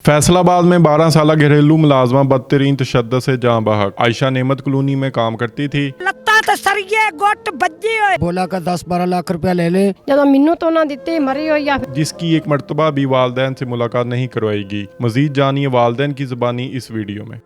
फैसलाबाद में 12 साल घरेलू मुलाजमा बदतरीन तशद्दुद से जाँ बहक। आयशा नेमत कॉलोनी में काम करती थी। ਲੱਤਾਂ ਤੇ ਸਰੀਏ ਗੁੱਟ ਵੱਜੀ ਹੋਏ बोला का 10-12 लाख रुपया ले ले। ਜਦੋਂ ਮੈਨੂੰ ਤਾਂ ਉਹਨਾਂ ਦਿੱਤੇ ਮਰੀ ਹੋਈ ਆ। जिसकी एक मरतबा भी वालदैन से मुलाकात नहीं करवाएगी। मजीद जानिए वालदैन की ज़ुबानी इस वीडियो में।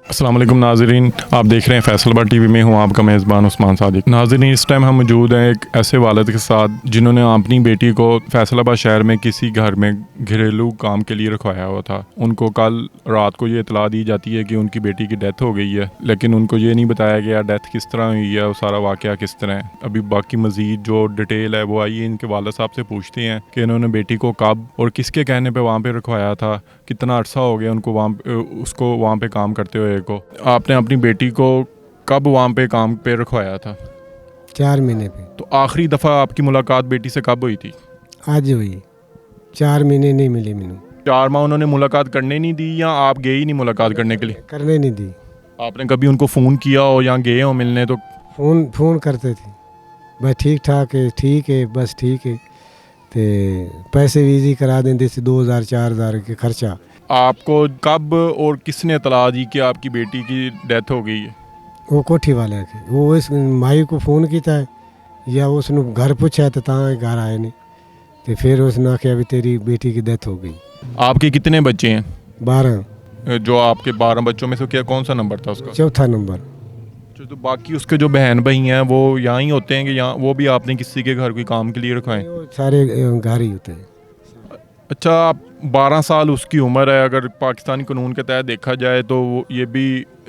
अस्सलाम वालेकुम नाज़रीन, आप देख रहे हैं फैसलाबाद टीवी में हूँ आपका मेज़बान उस्मान सादिक। नाज़रीन, इस टाइम हम मौजूद हैं एक ऐसे वालिद के साथ जिन्होंने अपनी बेटी को फैसलाबाद शहर में किसी घर में घरेलू काम के लिए रखवाया हुआ था। उनको कल रात को ये इतला दी जाती है कि उनकी बेटी की डेथ हो गई है, लेकिन उनको ये नहीं बताया गया डेथ किस तरह हुई है और सारा वाक़या किस तरह है। अभी बाकी मज़ीद जो डिटेल है वो आइए इनके वालिद साहब से पूछते हैं कि इन्होंने बेटी को कब और किसके कहने पर वहाँ पर रखवाया था, कितना अरसा हो गया उनको उसको वहाँ पर काम करते हुए को। आपने अपनी बेटी को कब वहाँ पे काम पे रखवाया था? 4 महीने पे। तो आखिरी दफ़ा आपकी मुलाकात बेटी से कब हुई थी? आज हुई। 4 महीने नहीं मिली मैनू। 4 माह उन्होंने मुलाकात करने नहीं दी या आप गए ही नहीं मुलाकात करने के लिए? करने नहीं दी। आपने कभी उनको फ़ोन किया हो या गए हो मिलने? तो फ़ोन करते थे, बस ठीक ठाक है, ठीक है, बस ठीक है। तो पैसे भी इजी करा देंगे से 2000-4000 के खर्चा। आपको कब और किसने इतला दी कि आपकी बेटी की डेथ हो गई है? वो कोठी वाले के वो इस माई को फ़ोन किया है या उसने घर पूछा है तो घर आए नहीं। तो फिर उसने आख्या अभी तेरी बेटी की डेथ हो गई। आपके कितने बच्चे हैं? 12। जो आपके 12 बच्चों में से क्या कौन सा नंबर था उसका? चौथा नंबर। तो बाकी उसके जो बहन भाई हैं वो यहाँ ही होते हैं कि यहाँ वो भी आपने किसी के घर कोई काम के लिए रखवाएं? वो सारे घर ही होते हैं। अच्छा, आप 12 साल उसकी उम्र है, अगर पाकिस्तानी कानून के तहत देखा जाए तो ये भी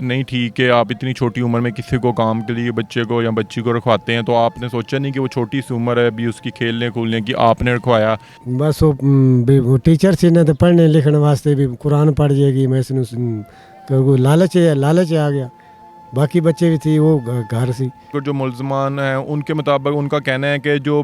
नहीं ठीक है आप इतनी छोटी उम्र में किसी को काम के लिए बच्चे को या बच्ची को रखवाते हैं। तो आपने सोचा नहीं कि वो छोटी सी उम्र है अभी उसकी खेलने कूदने की, आपने रखवाया? बस वो टीचर से ना तो पढ़ने लिखने वास्ते भी कुरान पढ़ जाएगी, मैं लालच आ गया। बाकी बच्चे भी थी वो घर से। जो मुलजमान हैं उनके मुताबिक उनका कहना है कि जो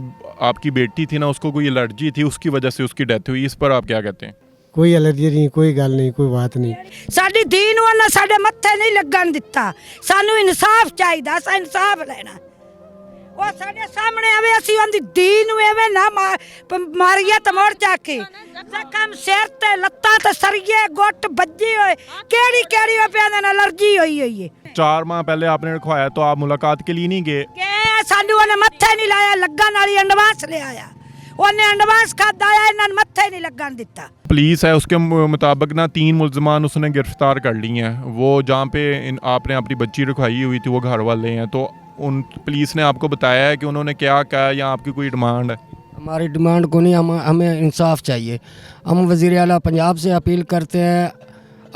आपकी बेटी थी ना उसको कोई एलर्जी थी, उसकी वजह से उसकी डेथ हुई। इस पर आप क्या कहते हैं? कोई एलर्जी नहीं, कोई गल नहीं, कोई बात नहीं। ਸਾਡੀ ਦੀਨ ਉਹਨਾਂ ਸਾਡੇ ਮੱਥੇ ਨਹੀਂ ਲੱਗਣ ਦਿੱਤਾ। ਸਾਨੂੰ ਇਨਸਾਫ ਚਾਹੀਦਾ, ਅਸੀਂ ਇਨਸਾਫ ਲੈਣਾ। ਉਹ ਸਾਡੇ ਸਾਹਮਣੇ ਆਵੇ, ਅਸੀਂ ਉਹਦੀ ਦੀਨ ਨੂੰ ਐਵੇਂ ਨਾ ਮਾਰੀਏ ਤੇ ਮੋੜ ਚੱਕ ਕੇ ਜ਼ਖਮ ਸਿਰ ਤੇ ਲੱਤਾਂ ਤੇ ਸਰੀਏ ਗੁੱਟ ਵੱਜੀ ਹੋਏ ਕਿਹੜੀ ਕਿਹੜੀ ਪਿਆ ਨਾਲ ਐਲਰਜੀ ਹੋਈ ਹੈ। 4 माह पहले आपने रखवाया तो आप मुलाकात के लिए नहीं गए? ਕਿ ਸਾਨੂੰ ਉਹਨੇ ਮੱਥੇ ਨਹੀਂ ਲਾਇਆ, ਲੱਗਣ ਵਾਲੀ ਐਡਵਾਂਸ ਲਿਆਇਆ। ਉਹਨੇ ਐਡਵਾਂਸ ਖਾਦਾ ਆਇਆ, ਇਹਨਾਂ ਨੂੰ ਮੱਥੇ ਨਹੀਂ ਲੱਗਣ ਦਿੱਤਾ। पुलिस है उसके मुताबिक ना 3 मुलजमान उसने गिरफ्तार कर ली हैं। वो जहाँ पे आपने अपनी बच्ची रखवाई हुई थी वो घर वाले हैं। तो उन पुलिस ने आपको बताया है कि उन्होंने क्या कहा या आपकी कोई डिमांड है? हमारी डिमांड को नहीं, हमें इंसाफ चाहिए। हम वज़ीर आला पंजाब से अपील करते हैं,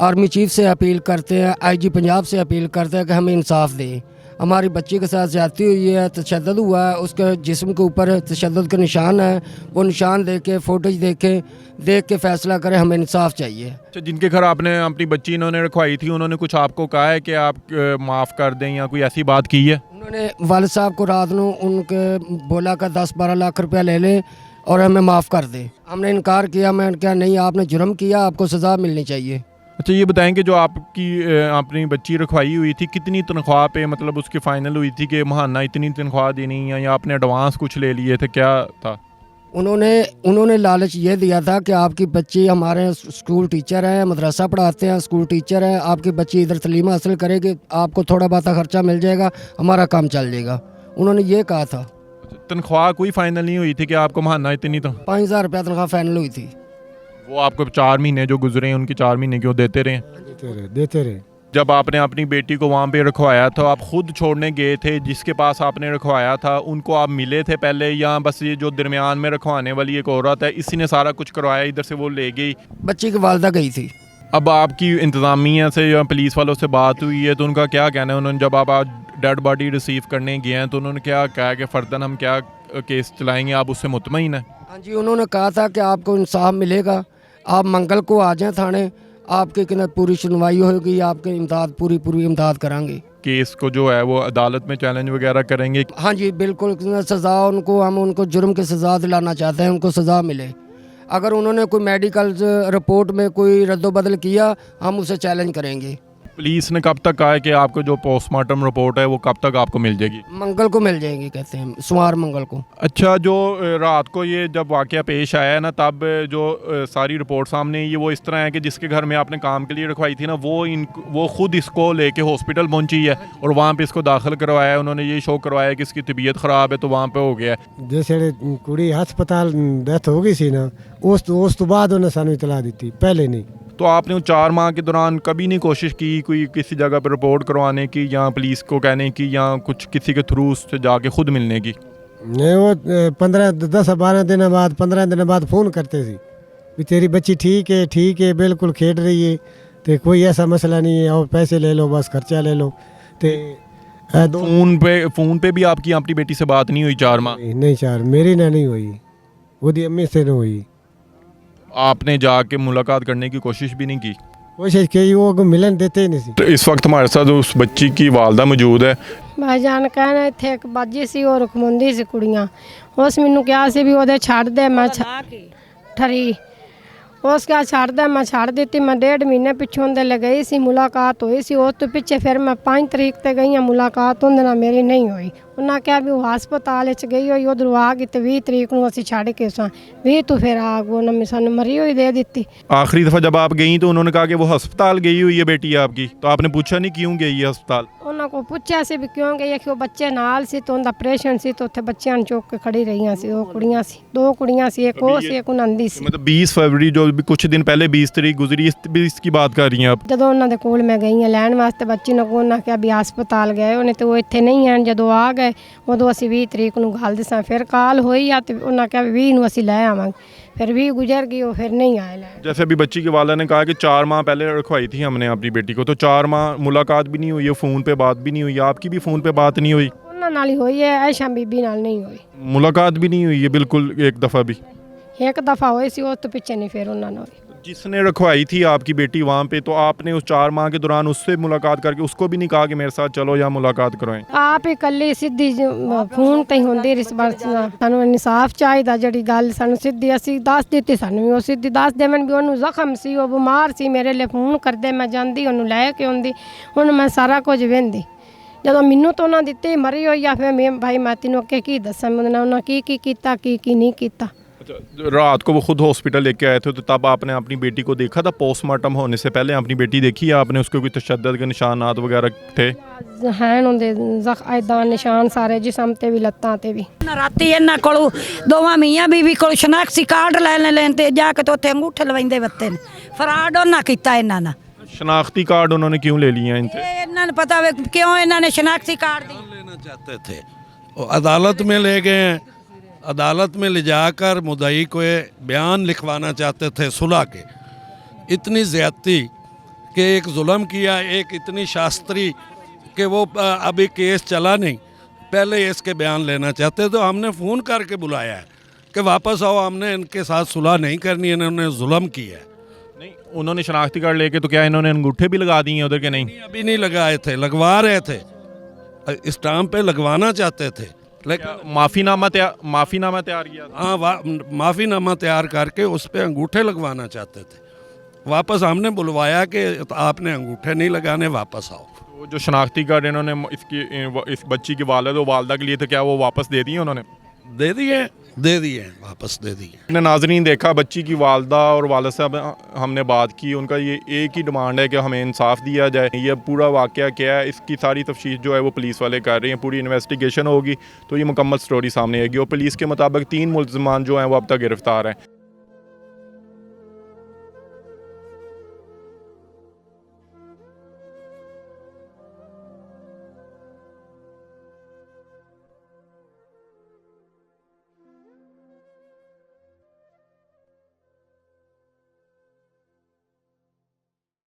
आर्मी चीफ से अपील करते हैं, IG पंजाब से अपील करते हैं कि हमें इंसाफ दें। हमारी बच्ची के साथ ज़्यादती हुई है, तशद्दुद हुआ है, उसके जिस्म के ऊपर तशद्दुद के निशान है। वो निशान देख के फ़ैसला करें, हमें इंसाफ चाहिए। अच्छा, जिनके घर आपने अपनी बच्ची इन्होंने रखवाई थी उन्होंने कुछ आपको कहा है कि आप माफ़ कर दें या कोई ऐसी बात की है? उन्होंने वालिद साहब को रात को उनके बोला का 10-12 लाख रुपया ले लें और हमें माफ़ कर दें। हमने इनकार किया, मैं क्या नहीं, आपने जुर्म किया, आपको सज़ा मिलनी चाहिए। अच्छा, ये बताएं कि जो आपकी अपनी बच्ची रखवाई हुई थी कितनी तनख्वाह पे मतलब उसकी फ़ाइनल हुई थी कि महाना इतनी तनख्वाह देनी है या आपने एडवांस कुछ ले लिए थे, क्या था? उन्होंने लालच ये दिया था कि आपकी बच्ची हमारे स्कूल टीचर है, मदरसा पढ़ाते हैं, स्कूल टीचर है, आपकी बच्ची इधर तलीम हासिल करेगी, आपको थोड़ा बहुत खर्चा मिल जाएगा, हमारा काम चल जाएगा। उन्होंने ये कहा था। तनख्वाह कोई फ़ाइनल नहीं हुई थी कि आपको महाना इतनी? तो 5000 रुपया तनख्वाह फाइनल हुई थी। वो आपको 4 महीने जो गुजरे हैं उनकी 4 महीने क्यों देते रहे? देते रहे। जब आपने अपनी बेटी को वहाँ पे रखवाया तो आप खुद छोड़ने गए थे? जिसके पास आपने रखवाया था उनको आप मिले थे पहले या बस ये जो दरमियान में रखवाने वाली एक औरत है इसी ने सारा कुछ करवाया, इधर से वो ले गई? बच्ची की वालदा गई थी। अब आपकी इंतज़ामिया से या पुलिस वालों से बात हुई है तो उनका क्या कहना है? उन्होंने जब आप आज डेड बॉडी रिसीव करने गए हैं तो उन्होंने क्या कहा कि फ़र्दन हम क्या केस चलाएँगे, आप उससे मुतमईन हैं? हाँ जी, उन्होंने कहा था कि आपको इंसाफ मिलेगा, आप मंगल को आ जाएं थाने, आपके कितना पूरी सुनवाई होगी, आपके इमदाद पूरी इमदाद करांगे। केस को जो है वो अदालत में चैलेंज वगैरह करेंगे? हाँ जी बिल्कुल, सज़ा हम उनको जुर्म की सज़ा दिलाना चाहते हैं, उनको सज़ा मिले। अगर उन्होंने कोई मेडिकल रिपोर्ट में कोई रद्दोबदल किया हम उसे चैलेंज करेंगे। पुलिस ने कब तक कहा है कि आपको जो पोस्टमार्टम रिपोर्ट है वो कब तक आपको मिल जाएगी? मंगल को मिल जाएगी कहते हैं, सोमवार मंगल को। अच्छा, जो रात को ये जब वाक़या पेश आया है ना, तब जो सारी रिपोर्ट सामने आई है वो इस तरह है कि जिसके घर में आपने काम के लिए रखवाई थी ना, वो खुद इसको लेके हॉस्पिटल पहुंची है और वहाँ पे इसको दाखिल करवाया है। उन्होंने ये शो करवाया कि इसकी तबीयत ख़राब है, तो वहाँ पे हो गया है। जिसले कुड़ी हस्पताल डेथ हो गई सी ना, उस तो बाद उन्हें सानू इतला दी थी, पहले नहीं। तो आपने 4 माह के दौरान कभी नहीं कोशिश की कोई किसी जगह पर रिपोर्ट करवाने की, या पुलिस को कहने की, या कुछ किसी के थ्रू उससे जाके खुद मिलने की? नहीं, वो 10-12 दिन बाद 15 दिन बाद फ़ोन करते थे भी तेरी बच्ची ठीक है, बिल्कुल खेल रही है, तो कोई ऐसा मसला नहीं है, और पैसे ले लो, बस खर्चा ले लो। तो फ़ोन पे भी आपकी अपनी बेटी से बात नहीं हुई 4 माह? नहीं चार मेरी ना नहीं हुई, वो दी अम्मी से नहीं हुई। आपने जाके मुलाकात करने की कोशिश भी नहीं की? कोशिश की, वो मिलन देते ही नहीं सी। तो इस वक्त हमारे साथ उस बच्ची की वालदा मौजूद है। भाईजान कहना इत्थे एक बाजी सी और खमुंदी सी कुड़ियां, उस मैनू कहा सी भी ओदे छड़ दे, मैं ठरी उस क्या छड़ दे, मैं छड़ दी। मैं 1.5 महीने पिछों दे ले गई सी, मुलाकात हुई सी। उस तो पिछे फिर मैं 5 तरीक ते गई हाँ, मुलाकात उन्हें ना मेरी नहीं हुई। उन्हें कहा भी वो हस्पताल च गई हुई, उधरों आ गई तो 20 तरीक नूं असीं छड़ के सां 20 तो फिर आ गई, उन्हें सानू मरी हुई दे दी। आखिरी दफ़ा जब आप गई तो उन्होंने कहा कि वो हस्पताल गई हुई है बेटी आपकी, तो आपने पूछा नहीं क्यों गई है हस्पताल? उन्होंने को पूछा सी भी क्यों गई है, कि वो बच्चे नाल सी तो उनका ऑपरेशन सी, तो उत्थे बच्चियां नूं चुक के खड़ी रही सी। 2 कुड़ियां सी, 2 कुड़ियां सी, एक वो सी, एक उन्हंदी सी। मतलब 20 फरवरी जो भी कुछ दिन पहले 20 तारीख गुजरी, इस की बात कर रही हैं आप? ਜਦੋਂ ਉਹਨਾਂ ਦੇ ਕੋਲ ਮੈਂ ਗਈ ਹਾਂ ਲੈਣ ਵਾਸਤੇ ਬੱਚੀ ਨੂੰ, ਉਹਨਾਂ ਕਿਹਾ ਵੀ ਹਸਪਤਾਲ ਗਏ ਉਹਨੇ, ਤੇ ਉਹ ਇੱਥੇ ਨਹੀਂ ਆਣ। ਜਦੋਂ ਆ ਗਏ ਉਦੋਂ ਅਸੀਂ 20 ਤਰੀਕ ਨੂੰ ਗੱਲ ਦੱਸਾਂ, ਫਿਰ ਕਾਲ ਹੋਈ ਆ ਤੇ ਉਹਨਾਂ ਕਿਹਾ ਵੀ 20 ਨੂੰ ਅਸੀਂ ਲੈ ਆਵਾਂਗੇ। फिर 20 गुजर गई, वो फिर नहीं आए लैन। जैसे अभी बच्ची के वाला ने कहा कि 4 माह पहले रखवाई थी हमने अपनी बेटी को, तो 4 माह मुलाकात भी नहीं हुई है, फ़ोन पे बात भी नहीं हुई, आपकी भी फ़ोन पे बात नहीं हुई? ਉਹਨਾਂ ਨਾਲ ਹੀ ਹੋਈ ਹੈ, ऐशा बीबी नाल नहीं हुई। मुलाकात भी नहीं हुई है बिल्कुल एक दफ़ा भी? एक दफ़ा हुई सी, उस तो पीछे नहीं फिर उन्होंने हुई। जिसने रखवाई थी आपकी बेटी वहाँ पे, तो आपने उस 4 माह के दौरान उससे मुलाकात करके उसको भी नहीं कहा कि मेरे साथ चलो या मुलाकात करवाएं? आप ही कल्ली सीधी फोन ते ही होंदी रिस्पांस। सानू इंसाफ चाहिदा, जड़ी गल सानू सीधी असी दस दित्ती, सानू भी वो सीधी दस देवन भी ओनू जख्म सी, वो बीमार सी, मेरे लिए फोन करदे, मैं जांदी ओनू लै के आउंदी, हुण मैं सारा कुछ वेंदी। ਜਦੋਂ ਮੈਨੂੰ ਤਾਂ ਉਹਨਾਂ ਦਿੱਤੇ ਮਰੀ ਹੋਈ ਆ, ਫਿਰ ਮੈਂ भाई मैं तेनों अगे की दसां उन्होंने की कीता की नहीं कीता। अच्छा, रात को वो खुद हॉस्पिटल लेके आए थे, तो तब आपने अपनी बेटी को देखा था? पोस्टमार्टम होने से पहले अपनी बेटी देखी है आपने? उसके कोई तशद्दुद के निशानात वगैरह थे? हैं उनके इदां निशान सारे जिस्म ते भी लत्तां ते भी। ਰਾਤੀ ਇਹਨਾਂ ਕੋਲੋਂ ਦੋਵਾਂ ਮੀਆਂ ਬੀਵੀ ਕੋਲ ਸ਼ਨਾਖਤੀ ਕਾਰਡ ਲੈਣ ਤੇ ਜਾ ਕੇ ਤੇ ਉੱਥੇ ਅੰਗੂਠੇ ਲਵਾਉਂਦੇ ਵੱਤੇ ਨੇ। ਫਰਾਡ ਉਹਨਾਂ ਕੀਤਾ ਇਹਨਾਂ ਨਾਲ। शनाख्ती कार्ड उन्होंने क्यों ले लिए हैं इनसे? ਇਹਨਾਂ ਨੂੰ ਪਤਾ ਵੇ ਕਿਉਂ ਇਹਨਾਂ ਨੇ ਸ਼ਨਾਖਤੀ ਕਾਰਡ ਦੀ लेना चाहते थे, वो अदालत में ले गए हैं, अदालत में ले जाकर मुद्दई को बयान लिखवाना चाहते थे सुलह के। इतनी ज़्यादती कि एक जुल्म किया, एक इतनी शास्त्री कि वो अभी केस चला नहीं, पहले इसके बयान लेना चाहते। तो हमने फ़ोन करके बुलाया है कि वापस आओ, हमने इनके साथ सुलह नहीं करनी, इन्होंने जुल्म किया है। नहीं, उन्होंने शनाख्ती कार्ड लेके तो क्या इन्होंने अंगूठे भी लगा दिए हैं उधर के? नहीं, अभी नहीं लगाए थे, लगवा रहे थे, स्टाम्प पे लगवाना चाहते थे, लेकिन माफ़ीनामा तैयार किया था? हाँ, माफ़ीनामा तैयार करके उस पर अंगूठे लगवाना चाहते थे। वापस हमने बुलवाया कि आपने अंगूठे नहीं लगाने, वापस आओ। वो जो शनाख्ती कार्ड इन्होंने इस बच्ची के वालिद और वालदा के लिए थे, क्या वो वापस दे दिए उन्होंने? दे दिए वापस दे दिए। ने नाजरीन देखा, बच्ची की वालदा और वालिद साहब हमने बात की, उनका ये एक ही डिमांड है कि हमें इंसाफ दिया जाए। ये पूरा वाक़या क्या है, इसकी सारी तफसील जो है वो पुलिस वाले कर रहे हैं। पूरी इन्वेस्टिगेशन होगी तो ये मुकम्मल स्टोरी सामने आएगी। और पुलिस के मुताबिक 3 मुलज़मान जो हैं वो अब तक गिरफ़्तार हैं।